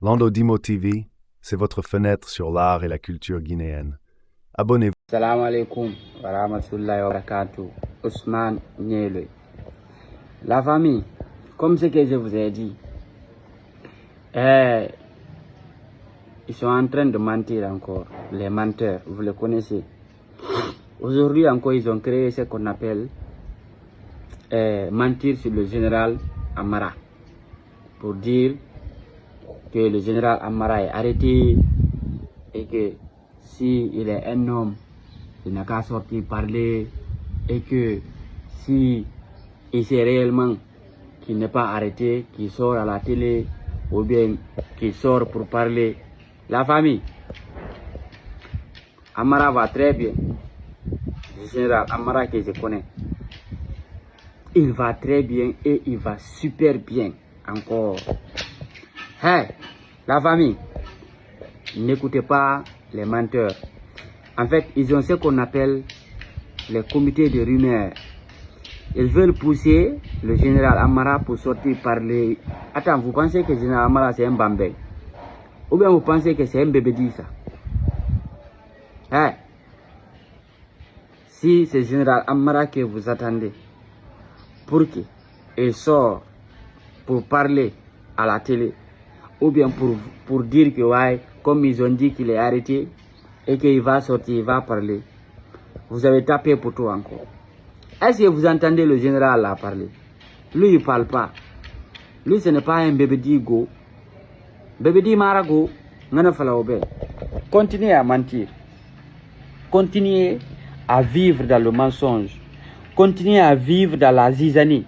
Lando Dimo TV, c'est votre fenêtre sur l'art et la culture guinéenne. Abonnez-vous. Salam alaikum wa rahmatullahi wa barakatuh. Ousmane Niele. La famille, comme ce que je vous ai dit, ils sont en train de mentir encore. Les menteurs, vous les connaissez. Aujourd'hui encore, ils ont créé ce qu'on appelle mentir sur le général Amara. Pour dire que le général Amara est arrêté et que si il est un homme, il n'a qu'à sortir parler, et que si il sait réellement qu'il n'est pas arrêté, qu'il sort à la télé ou bien qu'il sort pour parler. La famille, Amara va très bien. Le général Amara que je connais, il va très bien et il va super bien encore. Hey, la famille, n'écoutez pas les menteurs. En fait, ils ont ce qu'on appelle les comités de rumeurs. Ils veulent pousser le général Amara pour sortir parler. Attends, vous pensez que le général Amara c'est un Bambé? Ou bien vous pensez que c'est un bébé dit ça? Hey, si c'est le général Amara que vous attendez pour qu'il sorte pour parler à la télé, ou bien pour dire que ouais, comme ils ont dit qu'il est arrêté et qu'il va sortir, il va parler, vous avez tapé pour tout encore. Est-ce que vous entendez le général là parler? Lui il parle pas. Lui ce n'est pas un bébé dit go. Bébé dit marago, continuez à mentir. Continuez à vivre dans le mensonge. Continuez à vivre dans la zizanie.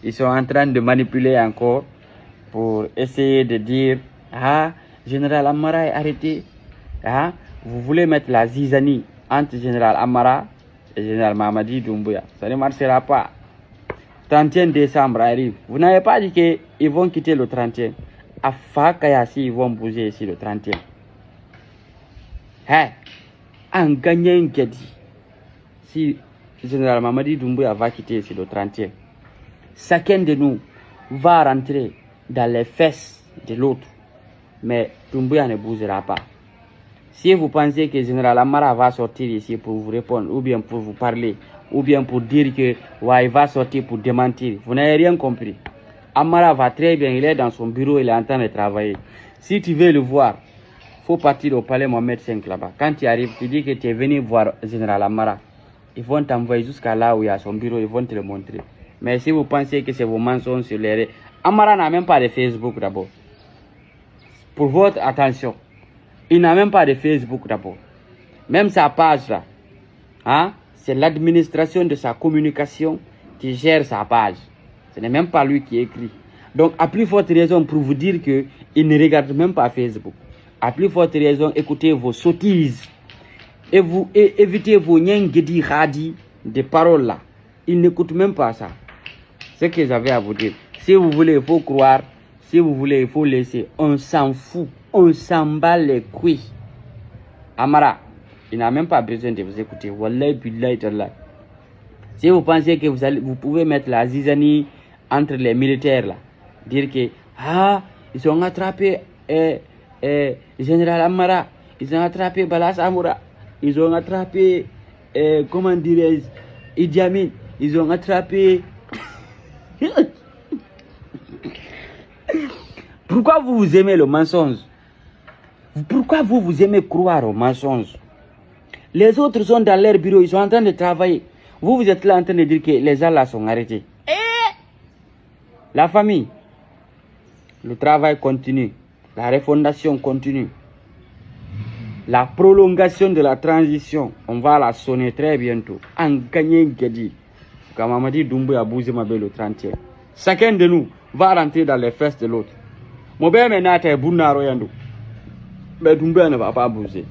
Ils sont en train de manipuler encore pour essayer de dire ah, général Amara est arrêté. Ah, vous voulez mettre la zizanie entre général Amara et général Mamadi Doumbouya. Ça ne marchera pas. 31 décembre arrive. Vous n'avez pas dit qu'ils vont quitter le 31. À Fakayasi, ils vont bouger ici le 31. Hey, en gagnant un Gedi, si le général Mamadi Doumbouya va quitter ici le 31, chacun de nous va rentrer dans les fesses de l'autre. Mais Doumbouya ne bougera pas. Si vous pensez que le général Amara va sortir ici pour vous répondre, ou bien pour vous parler, ou bien pour dire que ouais, il va sortir pour démentir, vous n'avez rien compris. Amara va très bien, il est dans son bureau, il est en train de travailler. Si tu veux le voir, il faut partir au palais Mohamed V là-bas. Quand tu arrives, tu dis que tu es venu voir le général Amara. Ils vont t'envoyer jusqu'à là où il y a son bureau, ils vont te le montrer. Mais si vous pensez que c'est vos mensonges sur les réseaux, Amara n'a même pas de Facebook d'abord. Pour votre attention, il n'a même pas de Facebook d'abord. Même sa page là, hein, c'est l'administration de sa communication qui gère sa page. Ce n'est même pas lui qui écrit. Donc, à plus forte raison pour vous dire qu'il ne regarde même pas Facebook. À plus forte raison, écoutez vos sottises. Et évitez vos nyengedi radi de paroles là. Il n'écoute même pas ça. Ce que j'avais à vous dire. Si vous voulez, il faut croire. Si vous voulez, il faut laisser. On s'en fout. On s'en bat les couilles. Amara, il n'a même pas besoin de vous écouter. Wallahi billahi tallahi. Si vous pensez que vous pouvez mettre la zizanie entre les militaires là, dire que ah, ils ont attrapé général Amara, ils ont attrapé Bala Samoura, ils ont attrapé comment dirais-je, Idi Amin, ils ont attrapé. Pourquoi vous aimez le mensonge? Pourquoi vous aimez croire au mensonge? Les autres sont dans leur bureau, ils sont en train de travailler. Vous êtes là en train de dire que les gens là sont arrêtés. La famille, le travail continue, la refondation continue. La prolongation de la transition, on va la sonner très bientôt. En gagnant Gedi, comme Mamadi Doumbouya bougé ma belle le 31. Chacun de nous va rentrer dans les fesses de l'autre. Mon père maintenant est Bounaro Yandou. Mais Doumbouya ne va pas bouger.